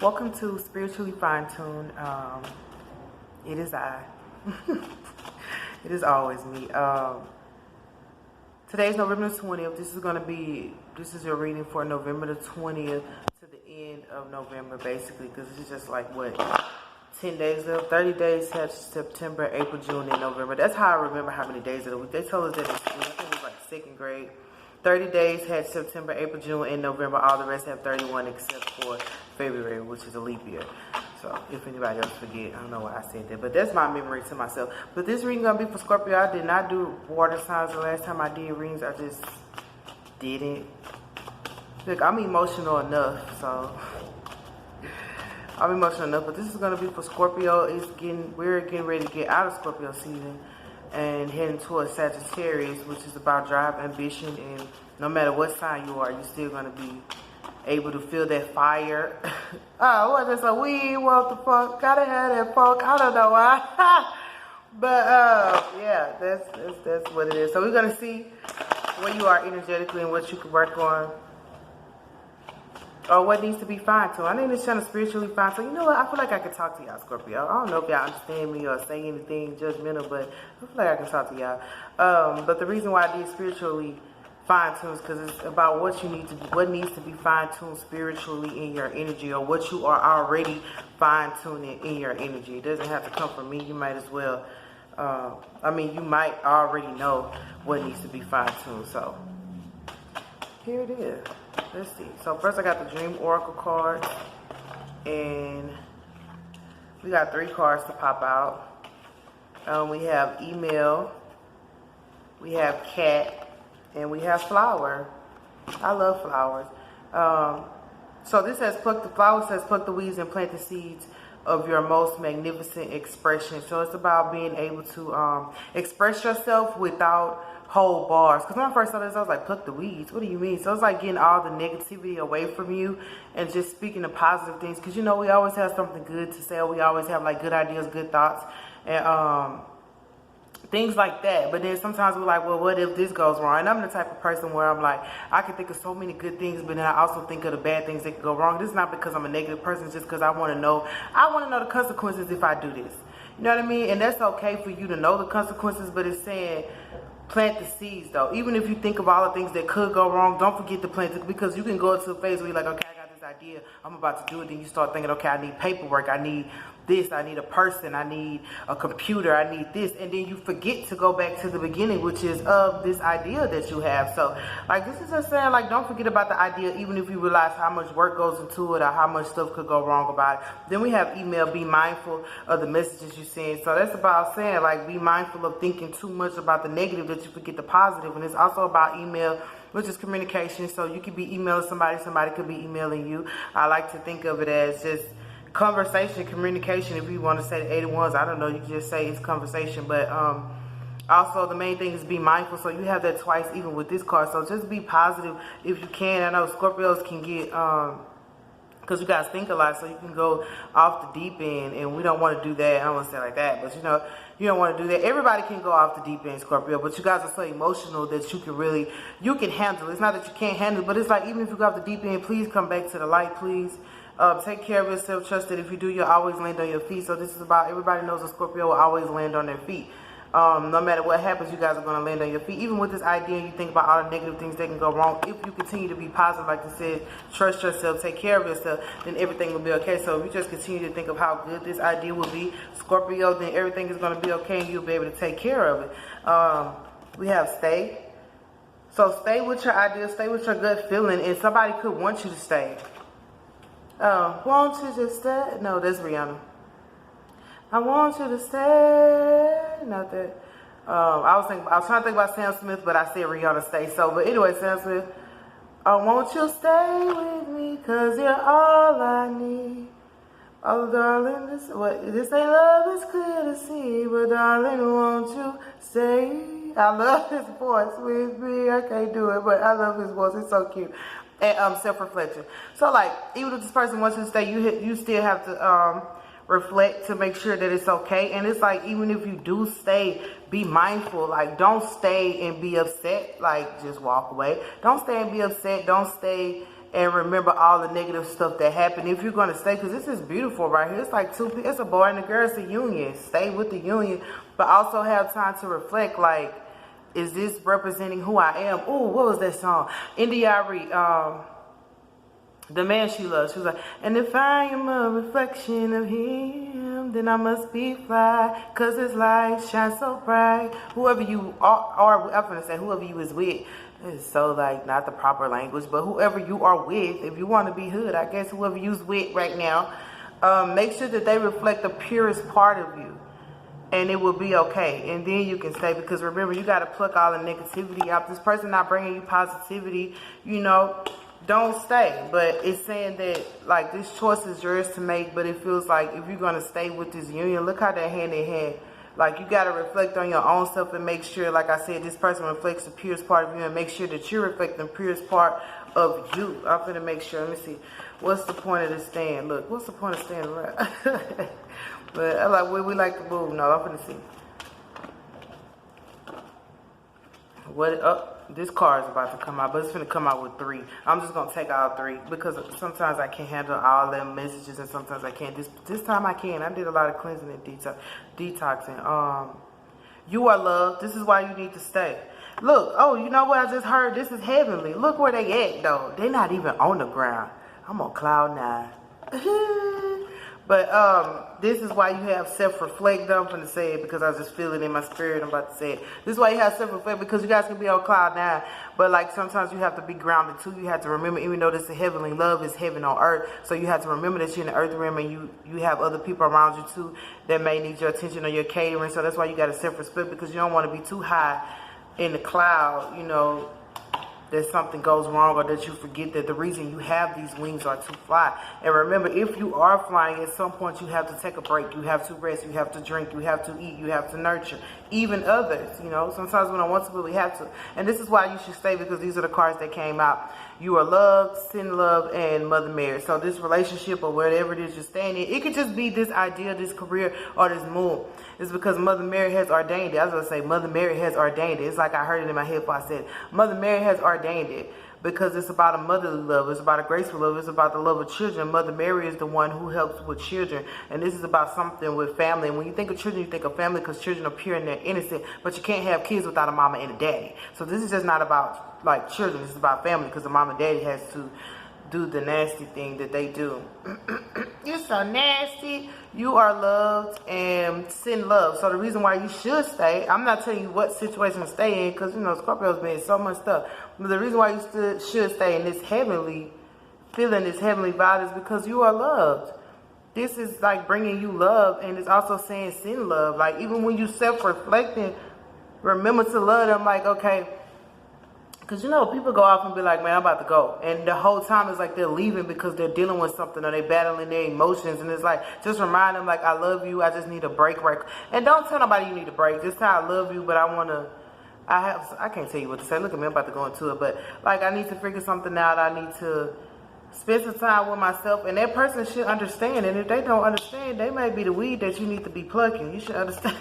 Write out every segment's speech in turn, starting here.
Welcome to Spiritually Fine-Tuned. It is I. It is always me. Today's November the 20th. This is your reading for November the 20th to the end of November, basically, because it's just like, 10 days left? 30 days have September, April, June, and November. That's how I remember how many days of the week. They told us that in school. I think it was like second grade. 30 days had September, April, June, and November. All the rest have 31 except for February, which is a leap year. So if anybody else forget, I don't know why I said that. But that's my memory to myself. But this reading going to be for Scorpio. I did not do water signs the last time I did readings. I just didn't. Look, I'm emotional enough, so... I'm emotional enough. But this is going to be for Scorpio. We're getting ready to get out of Scorpio season and heading towards Sagittarius, which is about drive, ambition, and no matter what sign you are, you're still going to be able to feel that fire. Oh, what is a we want the funk? Gotta have that funk. I don't know why. But yeah, that's what it is. So we're going to see where you are energetically and what you can work on. Or what needs to be fine-tuned. I need this channel spiritually fine-tuned. You know what? I feel like I can talk to y'all, Scorpio. I don't know if y'all understand me or say anything judgmental, but I feel like I can talk to y'all. But the reason why I did spiritually fine-tuned is because it's about what needs to be fine-tuned spiritually in your energy, or what you are already fine-tuning in your energy. It doesn't have to come from me. You might as well. You might already know what needs to be fine-tuned. So here it is. Let's see. So first I got the Dream Oracle card, and we got 3 cards to pop out. We have email, we have cat, and we have flower. I love flowers. So this says pluck the flower, says pluck the weeds and plant the seeds of your most magnificent expression. So it's about being able to express yourself without hold bars. Because when I first saw this, I was like, pluck the weeds? What do you mean? So it's like getting all the negativity away from you and just speaking the positive things. Because, you know, we always have something good to say. We always have, like, good ideas, good thoughts, and things like that. But then sometimes we're like, well, what if this goes wrong? And I'm the type of person where I'm like, I can think of so many good things, but then I also think of the bad things that could go wrong. This is not because I'm a negative person. It's just because I want to know the consequences if I do this. You know what I mean? And that's okay for you to know the consequences, but it's saying plant the seeds, though. Even if you think of all the things that could go wrong, don't forget to plant it, because you can go into a phase where you're like, okay, I got this idea, I'm about to do it. Then you start thinking, okay, I need paperwork, I need this, I need a person, I need a computer, I need this, and then you forget to go back to the beginning, which is of this idea that you have. So, like, this is just saying, like, don't forget about the idea, even if you realize how much work goes into it or how much stuff could go wrong about it. Then we have email, be mindful of the messages you send. So that's about saying, like, be mindful of thinking too much about the negative that you forget the positive. And it's also about email, which is communication. So you could be emailing somebody, somebody could be emailing you. I like to think of it as just conversation, communication. If you want to say the 81s, I don't know, you can just say it's conversation. But also the main thing is be mindful. So you have that twice even with this card. So just be positive if you can. I know Scorpios can get because you guys think a lot, so you can go off the deep end, and we don't want to do that. I don't want to say it like that, but you know, you don't want to do that. Everybody can go off the deep end, Scorpio, but you guys are so emotional that you can handle it. It's not that you can't handle it, but it's like, even if you go off the deep end, please come back to the light, please. Take care of yourself. Trust that if you do, you'll always land on your feet. So this is about, everybody knows a Scorpio will always land on their feet. No matter what happens, you guys are going to land on your feet. Even with this idea, you think about all the negative things that can go wrong. If you continue to be positive, like I said, trust yourself, take care of yourself, then everything will be okay. So if you just continue to think of how good this idea will be, Scorpio, then everything is going to be okay, and you'll be able to take care of it. We have stay. So stay with your idea, stay with your gut feeling, and somebody could want you to stay. Won't you just stay? No, that's Rihanna. I want you to stay. Not that. I was trying to think about Sam Smith, but I said Rihanna stay. So, but anyway, Sam Smith. Won't you stay with me? 'Cause you're all I need. Oh, darling, this ain't love, it's clear to see. But darling, won't you stay? I love his voice with me. I can't do it, but I love his voice. It's so cute. And self-reflection. So, like, even if this person wants you to stay, you still have to reflect to make sure that it's okay. And it's like, even if you do stay, be mindful. Like, don't stay and be upset. Like, just walk away. Don't stay and be upset. Don't stay and remember all the negative stuff that happened. If you're going to stay, because this is beautiful right here. It's like two people. It's a boy and a girl. It's a union. Stay with the union, but also have time to reflect. Like, is this representing who I am? Oh, what was that song? India.Arie, the man she loves. She was like, and if I am a reflection of him, then I must be fly, cause his light shines so bright. Whoever you are, I'm gonna say whoever you is with, it's so like not the proper language, but whoever you are with, if you want to be hood, I guess whoever you's with right now, make sure that they reflect the purest part of you. And it will be okay. And then you can stay. Because remember, you got to pluck all the negativity out. This person not bringing you positivity, you know, don't stay. But it's saying that, like, this choice is yours to make. But it feels like if you're going to stay with this union, look how they're hand in hand. Like, you got to reflect on your own self and make sure, like I said, this person reflects the purest part of you. And make sure that you're reflecting the purest part of you. I'm going to make sure. Let me see. What's the point of this stand? Look, what's the point of standing around? But I like where we like to move. No, I'm gonna see. What this card is about to come out, but it's gonna come out with 3. I'm just gonna take all 3 because sometimes I can't handle all them messages and sometimes I can't. This time I can. I did a lot of cleansing and detoxing. You are loved. This is why you need to stay. Look, oh, you know what I just heard? This is heavenly. Look where they at though. They're not even on the ground. I'm on cloud 9. But this is why you have self-reflect. I'm going to say it because I just feel it in my spirit. I'm about to say it. This is why you have self-reflect, because you guys can be on cloud 9. But like sometimes you have to be grounded too. You have to remember, even though this is heavenly, love is heaven on earth. So you have to remember that you're in the earth realm and you have other people around you too that may need your attention or your catering. So that's why you got to self-respect, because you don't want to be too high in the cloud, you know, that something goes wrong or that you forget that the reason you have these wings are to fly. And remember, if you are flying, at some point you have to take a break. You have to rest. You have to drink. You have to eat. You have to nurture. Even others, you know. Sometimes we don't want to, but we have to. And this is why you should stay, because these are the cards that came out. You are loved, Sin Love, and Mother Mary. So this relationship or whatever it is you're staying in, it could just be this idea, this career, or this moon. It's because Mother Mary has ordained it. I was going to say Mother Mary has ordained it. It's like I heard it in my head before I said it. Mother Mary has ordained it. Because it's about a motherly love. It's about a graceful love. It's about the love of children. Mother Mary is the one who helps with children. And this is about something with family. And when you think of children, you think of family, because children are pure and they're innocent. But you can't have kids without a mama and a daddy. So this is just not about, like, children. This is about family, because the mama and daddy has to do the nasty thing that they do. You're so nasty. You are loved and send love. So the reason why you should stay, I'm not telling you what situation to stay in, because, you know, Scorpio's been in so much stuff. But the reason why you should stay in this heavenly, feeling this heavenly vibe, is because you are loved. This is like bringing you love, and it's also saying send love. Like, even when you self-reflecting, remember to love them. Like, okay, because, you know, people go off and be like, man, I'm about to go. And the whole time it's like they're leaving because they're dealing with something or they're battling their emotions. And it's like, just remind them, like, I love you. I just need a break right. And don't tell nobody you need a break. Just tell I love you, but I want to, I can't tell you what to say. Look at me, I'm about to go into it. But, like, I need to figure something out. I need to spend some time with myself. And that person should understand. And if they don't understand, they may be the weed that you need to be plucking. You should understand.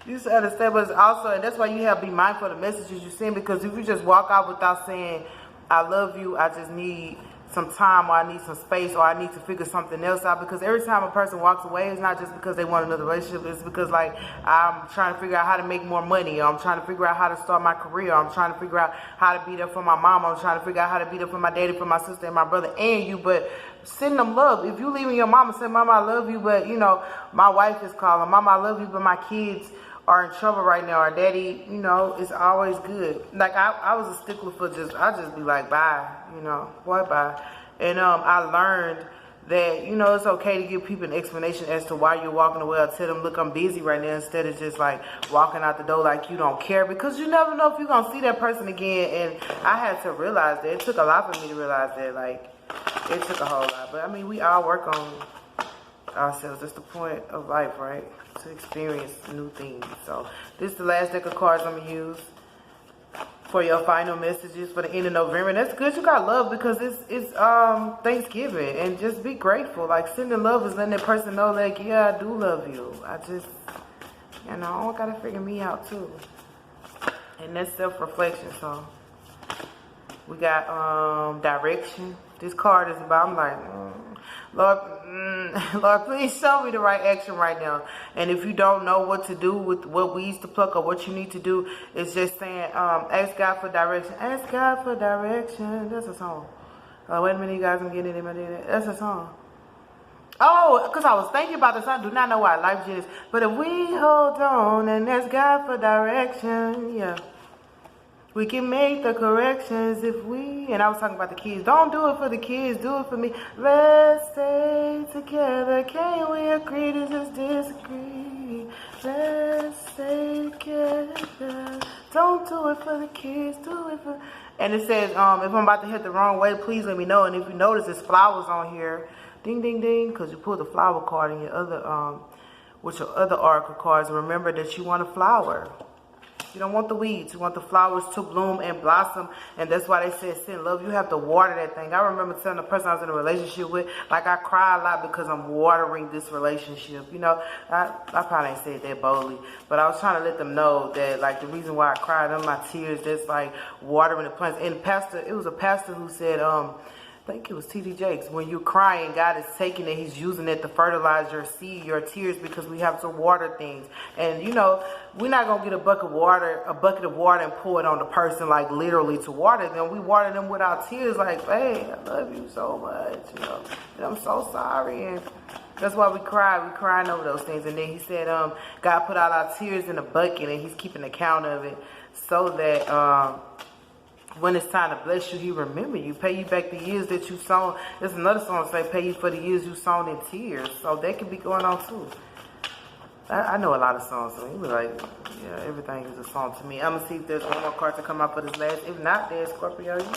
You should understand, but it's also, and that's why you have to be mindful of the messages you send, because if you just walk out without saying, I love you, I just need some time, or I need some space, or I need to figure something else out, because every time a person walks away, it's not just because they want another relationship, it's because, like, I'm trying to figure out how to make more money, or I'm trying to figure out how to start my career, or I'm trying to figure out how to be there for my mom, or I'm trying to figure out how to be there for my daddy, for my sister, and my brother, and you. But send them love. If you leaving your mama, say, Mama, I love you, but, you know, my wife is calling, Mama, I love you, but my kids are in trouble right now, or daddy, you know, it's always good. Like, I was a stickler for I just be like, bye, you know, boy, bye. And I learned that, you know, it's okay to give people an explanation as to why you're walking away, or tell them, look, I'm busy right now, instead of just like walking out the door like you don't care, because you never know if you're going to see that person again. And I had to realize that. It took a lot for me to realize that. Like, it took a whole lot. But I mean, we all work on ourselves. That's the point of life, right? To experience new things. So this is the last deck of cards I'm gonna use for your final messages for the end of November. And that's good. You got love, because it's Thanksgiving, and just be grateful. Like, sending love is letting that person know, like, yeah, I do love you. I just, you know, I gotta figure me out too. And that's self-reflection. So We got direction. This card is about, I'm like, Lord, Lord, please show me the right action right now. And if you don't know what to do with what weeds to pluck or what you need to do, it's just saying, ask God for direction. Ask God for direction. That's a song. Wait a minute, you guys, I'm getting it in my day. That's a song. Oh, because I was thinking about this. I do not know why life is. But if we hold on and ask God for direction, yeah. We can make the corrections if we, and I was talking about the kids. Don't do it for the kids, do it for me. Let's stay together. Can we agree to just disagree? Let's stay together. Don't do it for the kids, do it for. And it says, if I'm about to hit the wrong way, please let me know. And if you notice, there's flowers on here. Ding, ding, ding, because you pulled the flower card in your other, with your other oracle cards. Remember that you want a flower. You don't want the weeds. You want the flowers to bloom and blossom. And that's why they said send love. You have to water that thing. I remember telling the person I was in a relationship with, like, I cry a lot because I'm watering this relationship. You know, I probably ain't said that boldly, but I was trying to let them know that, like, the reason why I cried on my tears, that's like watering the plants. And it was a pastor who said, I think it was T.D. Jakes, when you're crying, God is taking it, he's using it to fertilize your seed, your tears, because we have to water things. And, you know, we're not going to get a bucket of water and pour it on the person, like, literally to water them. We water them with our tears, like, hey, I love you so much, you know, and I'm so sorry. And that's why we cry. We're crying over those things. And then he said, God put all our tears in a bucket, and he's keeping account of it so that, when it's time to bless you, he remember you. Pay you back the years that you sown. There's another song that say, pay you for the years you sown in tears. So that could be going on too. I know a lot of songs. So he was like, yeah, everything is a song to me. I'm going to see if there's one more card to come out for this last. If not, there's Scorpio. You know?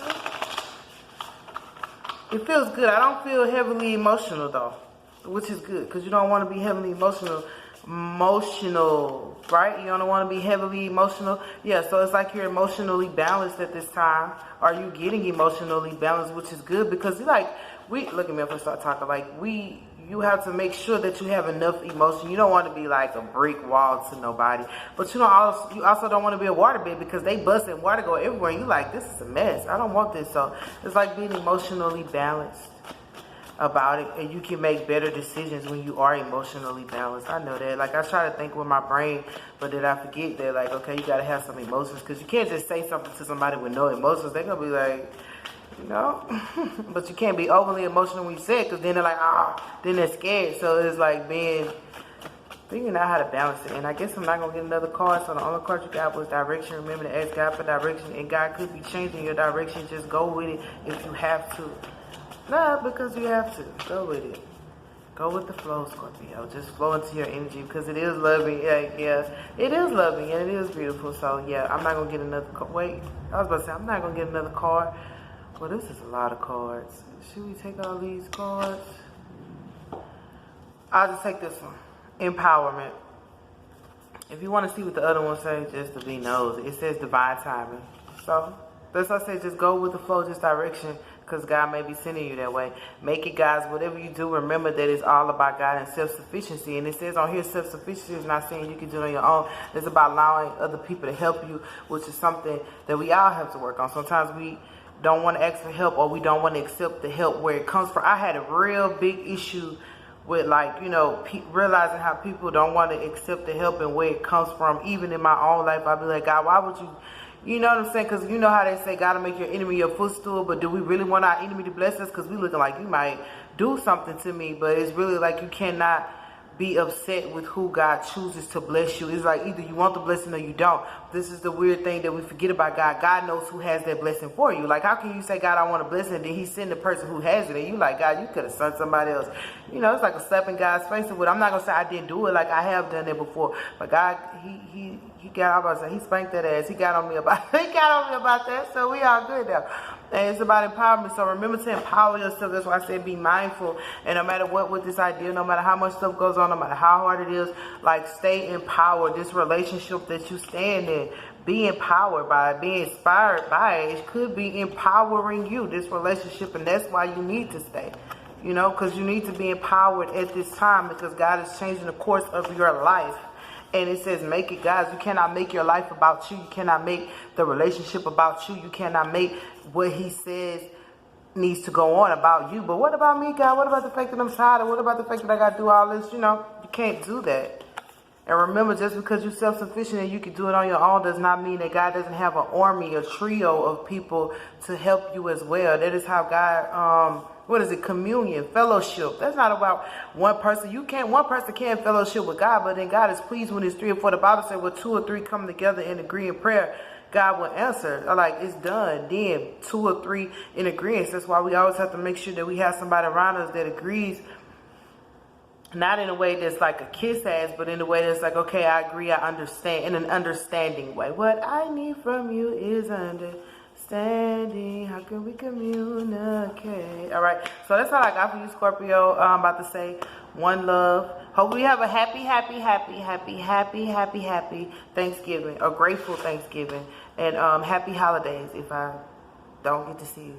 It feels good. I don't feel heavily emotional though, which is good because you don't want to be heavily emotional, right? You don't want to be heavily emotional. Yeah, so it's like you're emotionally balanced at this time. Are you getting emotionally balanced, which is good because look at me if I start talking, like you have to make sure that you have enough emotion. You don't want to be like a brick wall to nobody, but you also don't want to be a waterbed because they bust and water go everywhere and you like, this is a mess. I don't want this. So it's like being emotionally balanced about it, and you can make better decisions when you are emotionally balanced. I know that. Like, I try to think with my brain, but then I forget that, like, okay, you got to have some emotions, because you can't just say something to somebody with no emotions. They're going to be like, you know, but you can't be overly emotional when you say it, because then they're like, then they're scared. So it's like figuring out how to balance it. And I guess I'm not going to get another card, so the only card you got was direction. Remember to ask God for direction, and God could be changing your direction. Just go with it if you have to. Not because you have to. Go with it. Go with the flow, Scorpio. Just flow into your energy because it is loving. Yeah. It is loving and it is beautiful. So, yeah, I'm not going to get another card. Wait, I was about to say, I'm not going to get another card. Well, this is a lot of cards. Should we take all these cards? I'll just take this one. Empowerment. If you want to see what the other one says, just to be nosy, it says divine timing. So, that's why I say just go with the flow, just direction. Because God may be sending you that way. Make it, guys. Whatever you do, remember that it's all about God and self-sufficiency. And it says on here, self-sufficiency is not saying you can do it on your own. It's about allowing other people to help you, which is something that we all have to work on. Sometimes we don't want to ask for help, or we don't want to accept the help where it comes from. I had a real big issue with, like, you know, realizing how people don't want to accept the help and where it comes from. Even in my own life, I'd be like, God, why would you... You know what I'm saying? Because you know how they say, God will make your enemy your footstool. But do we really want our enemy to bless us? Because we looking like you might do something to me. But it's really like you cannot be upset with who God chooses to bless you. It's like either you want the blessing or you don't. This is the weird thing that we forget about God. God knows who has that blessing for you. Like, how can you say, God, I want a blessing, and then he send the person who has it, and you like, God, you could have sent somebody else. You know, it's like a slap in God's face. But I'm not going to say I didn't do it. Like, I have done it before. But God, he got, I was about to say, he spanked that ass. He got on me about that. So we all good now. And it's about empowerment. So remember to empower yourself. That's why I said be mindful. And no matter what with this idea, no matter how much stuff goes on, no matter how hard it is, like, stay empowered. This relationship that you stand in, be empowered by it, be inspired by it. It could be empowering you, this relationship. And that's why you need to stay. You know, because you need to be empowered at this time, because God is changing the course of your life. And it says make it God's. You cannot make your life about you. You cannot make the relationship about you. You cannot make what he says needs to go on about you. But what about me, God? What about the fact that I'm tired? Or what about the fact that I got to do all this? You know, you can't do that. And remember, just because you're self-sufficient and you can do it on your own does not mean that God doesn't have an army, a trio of people to help you as well. That is how God, communion, fellowship. That's not about one person. One person can't fellowship with God, but then God is pleased when it's 3 or 4. The Bible said when 2 or 3 come together and agree in prayer, God will answer. Like, it's done. Then 2 or 3 in agreement. That's why we always have to make sure that we have somebody around us that agrees. Not in a way that's like a kiss ass, but in a way that's like, okay, I agree, I understand, in an understanding way. What I need from you is understanding. How can we communicate? All right, so that's all I got for you, Scorpio. I'm about to say one love. Hope we have a happy Thanksgiving, a grateful Thanksgiving, and happy holidays if I don't get to see you.